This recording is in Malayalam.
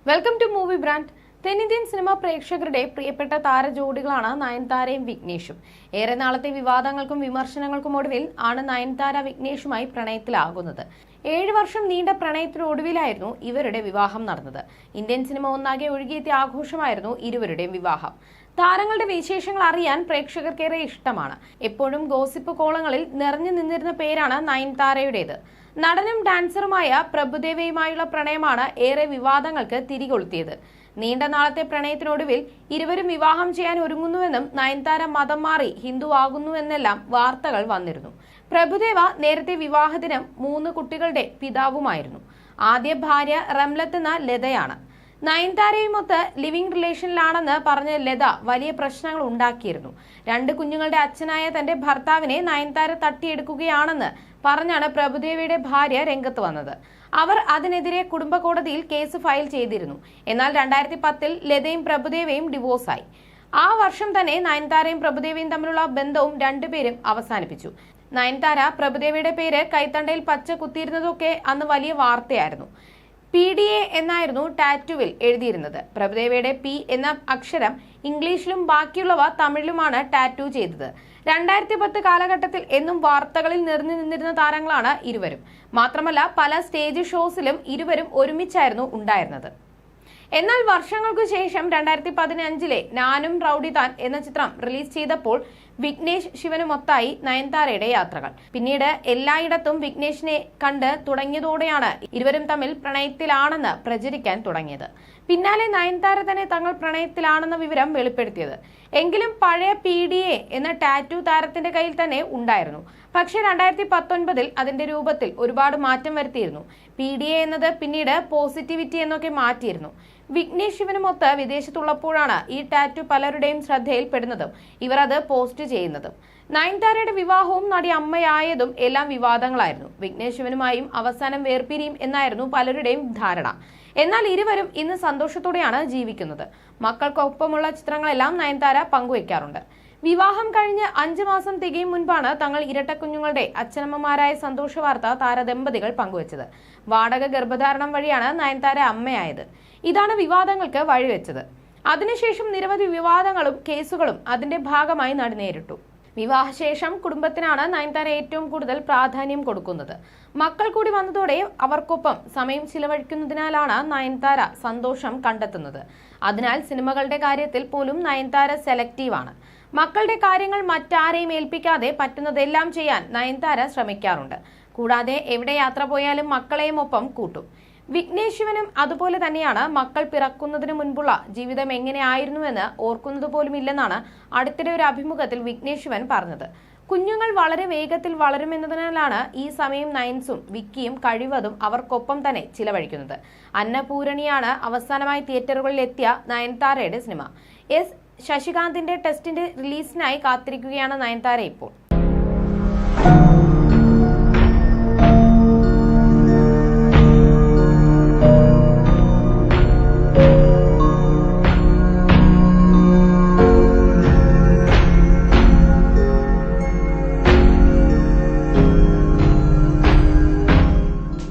Welcome to movie brand. തെന്നിന്ത്യൻ സിനിമ പ്രേക്ഷകരുടെ പ്രിയപ്പെട്ട താരജോഡികളാണ് നയൻതാരയും വിഘ്നേഷും. ഏറെ നാളത്തെ വിവാദങ്ങൾക്കും വിമർശനങ്ങൾക്കും ഒടുവിൽ ആണ് നയൻതാര വിഘ്നേഷുമായി പ്രണയത്തിലാകുന്നത്. 7 വർഷം നീണ്ട പ്രണയത്തിനൊടുവിലായിരുന്നു ഇവരുടെ വിവാഹം നടന്നത്. ഇന്ത്യൻ സിനിമ ഒന്നാകെ ഒഴുകിയെത്തിയ ആഘോഷമായിരുന്നു ഇരുവരുടെയും വിവാഹം. താരങ്ങളുടെ വിശേഷങ്ങൾ അറിയാൻ പ്രേക്ഷകർക്കേറെ ഇഷ്ടമാണ്. എപ്പോഴും ഗോസിപ്പ് കോളങ്ങളിൽ നിറഞ്ഞു നിന്നിരുന്ന പേരാണ് നയൻതാരയുടേത്. നടനും ഡാൻസറുമായ പ്രഭുദേവയുമായുള്ള പ്രണയമാണ് ഏറെ വിവാദങ്ങൾക്ക് തിരികൊളുത്തിയത്. നീണ്ട നാളത്തെ പ്രണയത്തിനൊടുവിൽ ഇരുവരും വിവാഹം ചെയ്യാൻ ഒരുങ്ങുന്നുവെന്നും നയൻതാര മതം മാറി ഹിന്ദു ആകുന്നുവെന്നെല്ലാം വാർത്തകൾ വന്നിരുന്നു. പ്രഭുദേവ നേരത്തെ വിവാഹത്തിന് 3 കുട്ടികളുടെ പിതാവുമായിരുന്നു. ആദ്യ ഭാര്യ റംലത്ത് എന്ന ലതയാണ്. നയൻതാരയുമൊത്ത് ലിവിംഗ് റിലേഷനിലാണെന്ന് പറഞ്ഞ് ലത വലിയ പ്രശ്നങ്ങൾ ഉണ്ടാക്കിയിരുന്നു. 2 കുഞ്ഞുങ്ങളുടെ അച്ഛനായ തന്റെ ഭർത്താവിനെ നയൻതാര തട്ടിയെടുക്കുകയാണെന്ന് പറഞ്ഞാണ് പ്രഭുദേവയുടെ ഭാര്യ രംഗത്ത് വന്നത്. അവർ അതിനെതിരെ കുടുംബ കോടതിയിൽ കേസ് ഫയൽ ചെയ്തിരുന്നു. എന്നാൽ 2010-ൽ ലതയും പ്രഭുദേവയും ഡിവോഴ്സായി. ആ വർഷം തന്നെ നയൻതാരയും പ്രഭുദേവയും തമ്മിലുള്ള ബന്ധവും രണ്ടുപേരും അവസാനിപ്പിച്ചു. നയൻതാര പ്രഭുദേവയുടെ പേര് കൈത്തണ്ടയിൽ പച്ച കുത്തിയിരുന്നതൊക്കെ അന്ന് വലിയ വാർത്തയായിരുന്നു. PDA എന്നായിരുന്നു ടാറ്റുവിൽ എഴുതിയിരുന്നത്. പ്രഭുദേവയുടെ P എന്ന അക്ഷരം ഇംഗ്ലീഷിലും ബാക്കിയുള്ളവ തമിഴിലുമാണ് ടാറ്റു ചെയ്തത്. 2010 കാലഘട്ടത്തിൽ എന്നും വാർത്തകളിൽ നിറഞ്ഞു നിന്നിരുന്ന താരങ്ങളാണ് ഇരുവരും. മാത്രമല്ല പല സ്റ്റേജ് ഷോസിലും ഇരുവരും ഒരുമിച്ചായിരുന്നു ഉണ്ടായിരുന്നത്. എന്നാൽ വർഷങ്ങൾക്കു ശേഷം 2015-ലെ ഞാനും റൌഡി താൻ എന്ന ചിത്രം റിലീസ് ചെയ്തപ്പോൾ വിഘ്നേഷ് ശിവനുമൊത്തായി നയൻതാരയുടെ യാത്രകൾ. പിന്നീട് എല്ലായിടത്തും വിഘ്നേഷിനെ കണ്ട് തുടങ്ങിയതോടെയാണ് ഇരുവരും തമ്മിൽ പ്രണയത്തിലാണെന്ന് പ്രചരിക്കാൻ തുടങ്ങിയത്. പിന്നാലെ നയൻതാര തന്നെ തങ്ങൾ പ്രണയത്തിലാണെന്ന വിവരം വെളിപ്പെടുത്തിയത്. എങ്കിലും പഴയ PDA എന്ന ടാറ്റു താരത്തിന്റെ കയ്യിൽ തന്നെ ഉണ്ടായിരുന്നു. പക്ഷേ 2019-ൽ അതിന്റെ രൂപത്തിൽ ഒരുപാട് മാറ്റം വരുത്തിയിരുന്നു. PDA എന്നത് പിന്നീട് പോസിറ്റിവിറ്റി എന്നൊക്കെ മാറ്റിയിരുന്നു. വിഘ്നേഷ് ശിവനുമൊത്ത് വിദേശത്തുള്ളപ്പോഴാണ് ഈ ടാറ്റു പലരുടെയും ശ്രദ്ധയിൽപ്പെടുന്നതും ഇവർ അത് പോസ്റ്റ് ചെയ്യുന്നതും. നയൻതാരയുടെ വിവാഹവും നടി അമ്മയായതും എല്ലാം വിവാദങ്ങളായിരുന്നു. വിഘ്നേഷ് ശിവനുമായും അവസാനം വേർപിരിയും എന്നായിരുന്നു പലരുടെയും ധാരണ. എന്നാൽ ഇരുവരും ഇന്ന് സന്തോഷത്തോടെയാണ് ജീവിക്കുന്നത്. മക്കൾക്കൊപ്പമുള്ള ചിത്രങ്ങളെല്ലാം നയൻതാര പങ്കുവയ്ക്കാറുണ്ട്. വിവാഹം കഴിഞ്ഞ് 5 മാസം തികയും മുൻപാണ് തങ്ങൾ ഇരട്ടക്കുഞ്ഞുങ്ങളുടെ അച്ഛനമ്മമാരായ സന്തോഷ വാർത്ത താരദമ്പതികൾ പങ്കുവച്ചത്. വാടക ഗർഭധാരണം വഴിയാണ് നയൻതാര അമ്മയായത്. ഇതാണ് വിവാദങ്ങൾക്ക് വഴിവെച്ചത്. അതിനുശേഷം നിരവധി വിവാദങ്ങളും കേസുകളും അതിന്റെ ഭാഗമായി നടി നേരിട്ടു. വിവാഹശേഷം കുടുംബത്തിനാണ് നയൻതാര ഏറ്റവും കൂടുതൽ പ്രാധാന്യം കൊടുക്കുന്നത്. മക്കൾ കൂടി വന്നതോടെ അവർക്കൊപ്പം സമയം ചിലവഴിക്കുന്നതിനാലാണ് നയൻതാര സന്തോഷം കണ്ടെത്തുന്നത്. അതിനാൽ സിനിമകളുടെ കാര്യത്തിൽ പോലും നയൻതാര സെലക്റ്റീവാണ്. മക്കളുടെ കാര്യങ്ങൾ മറ്റാരെയും ഏൽപ്പിക്കാതെ പറ്റുന്നതെല്ലാം ചെയ്യാൻ നയൻതാര ശ്രമിക്കാറുണ്ട്. കൂടാതെ എവിടെ യാത്ര പോയാലും മക്കളെയും ഒപ്പം കൂട്ടും. വിഘ്നേഷ് ശിവനും അതുപോലെ തന്നെയാണ്. മക്കൾ പിറക്കുന്നതിന് മുൻപുള്ള ജീവിതം എങ്ങനെയായിരുന്നുവെന്ന് ഓർക്കുന്നത് പോലും ഇല്ലെന്നാണ് അടുത്തിടെ ഒരു അഭിമുഖത്തിൽ വിഘ്നേഷ് ശിവൻ പറഞ്ഞത്. കുഞ്ഞുങ്ങൾ വളരെ വേഗത്തിൽ വളരുമെന്നതിനാലാണ് ഈ സമയം നയൻസും വിക്കിയും കഴിവതും അവർക്കൊപ്പം തന്നെ ചിലവഴിക്കുന്നത്. അന്നപൂരണിയാണ് അവസാനമായി തിയേറ്ററുകളിൽ എത്തിയ നയൻതാരയുടെ സിനിമ. S. ശശികാന്തിന്റെ ടെസ്റ്റിന്റെ റിലീസിനായി കാത്തിരിക്കുകയാണ് നയൻതാര ഇപ്പോൾ.